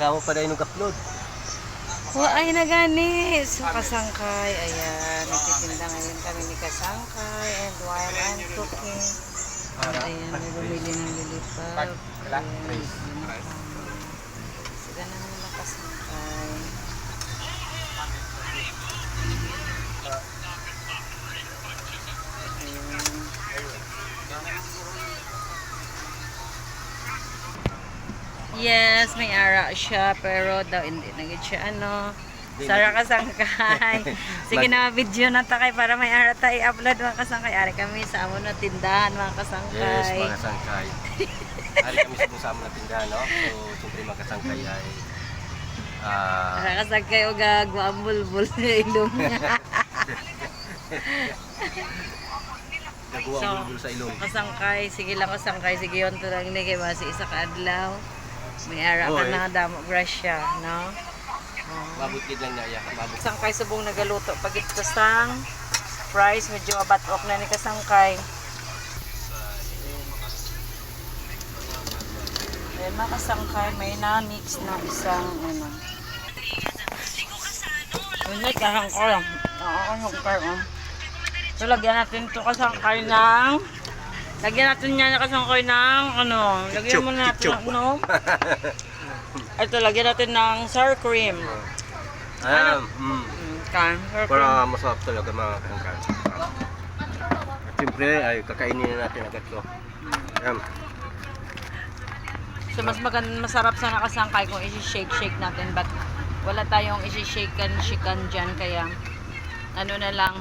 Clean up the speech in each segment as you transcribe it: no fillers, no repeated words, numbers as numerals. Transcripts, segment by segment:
kamo pa rin nag-upload. Ay na gani. So kasangkay, ayan, nagtitinda ngayon kami ni Kasangkay and while I'm cooking, ayan, may bumili ng lilipap. Ayan, sila na nila Kasangkay. Yes, may ara siya pero daw hindi na gid siya ano. Sara Kasangkay. Sige na video na ta kay para may ara tayo i-upload mga Kasangkay. Ari kami sa amo na tindahan mga Kasangkay. Yes, mga Kasangkay. Ari kami sa amo na tindahan, no? So, siyempre mga Kasangkay ay Sara Kasangkay o gagwambulbul sa ilong niya. nagawa So, bulbul sa ilong. Kasangkay, sige lang Kasangkay, sige yun to lang ni kay basi isa ka adlaw. May ara ka na damo grasya, no? Mabutid lang niya, mabutid. Kasangkay subong nagaluto pag ito sang fries, medyo mabatok na ni Kasangkay. Ayan mga Kasangkay, may na-mix na isang ano. Ulit, Kasangkay. Kasangkay, So, lagyan natin ito Kasangkay ng lagyan natin yan Kasangkay ng ano, lagyan mo natin ng ano. Ito, lagyan natin ng sour cream. Ayan, Sour cream. para masarap talaga mga Kasangkay. At siyempre ay kakainin na natin agad to. Ayan. So, mas masarap sana Kasangkay kung isi-shake natin. But, wala tayong isi-shaken dyan. Kaya, ano na lang.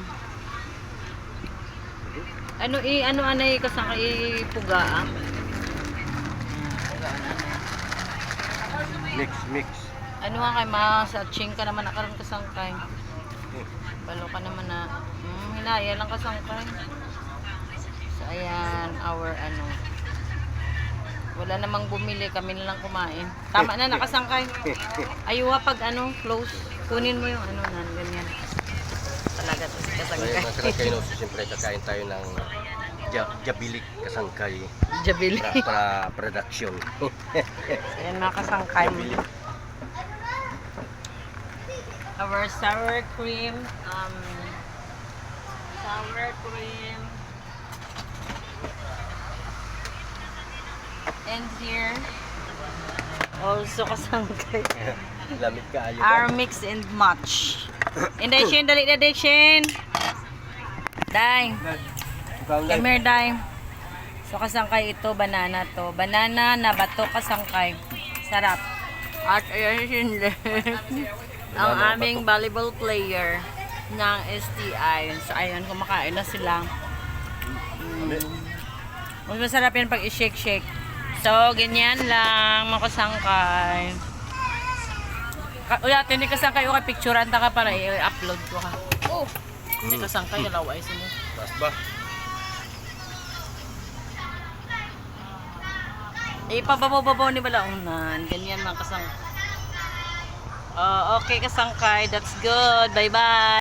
Ano Kasangkay ipuga Mix. Ano nga kay masaching ka naman nakaroon Kasangkay. Balo ka naman na. Hinaya lang Kasangkay. So, ayan, our ano. Wala namang bumili, kami na lang kumain. Tama na Kasangkay. Ayuha pag ano, close. Kunin mo yung ano na, ganyan. Talaga to si Kasangkay. Ayan mga Kasangkay, no? So, siyempre kakain tayo ng Jabilik Kasangkay. Jabilik. Para production. Ayan mga Kasangkay. Our sour cream. And here, also Kasangkay. Lamig ka ayo. Our mix and match. Inday Shin, dali na Day Shin. Day. Come here, Day. So Kasangkay ito, banana to. Banana na bato Kasangkay. Sarap. At ayan Shin ang aming volleyball player ng STI. So ayun, kumakain na sila. Mas masarap yan pag i-shake. So, ganyan lang, mga Kasangkay. Uy, ate, hindi Kasangkay, okay, picturean ta ka para i-upload ko ha. Oh! Hindi Kasangkay, alaway sila. Bas ba? Ipababaw ni Balaunan. Ganyan mga Kasangkay. Okay, Kasangkay, that's good. Bye-bye.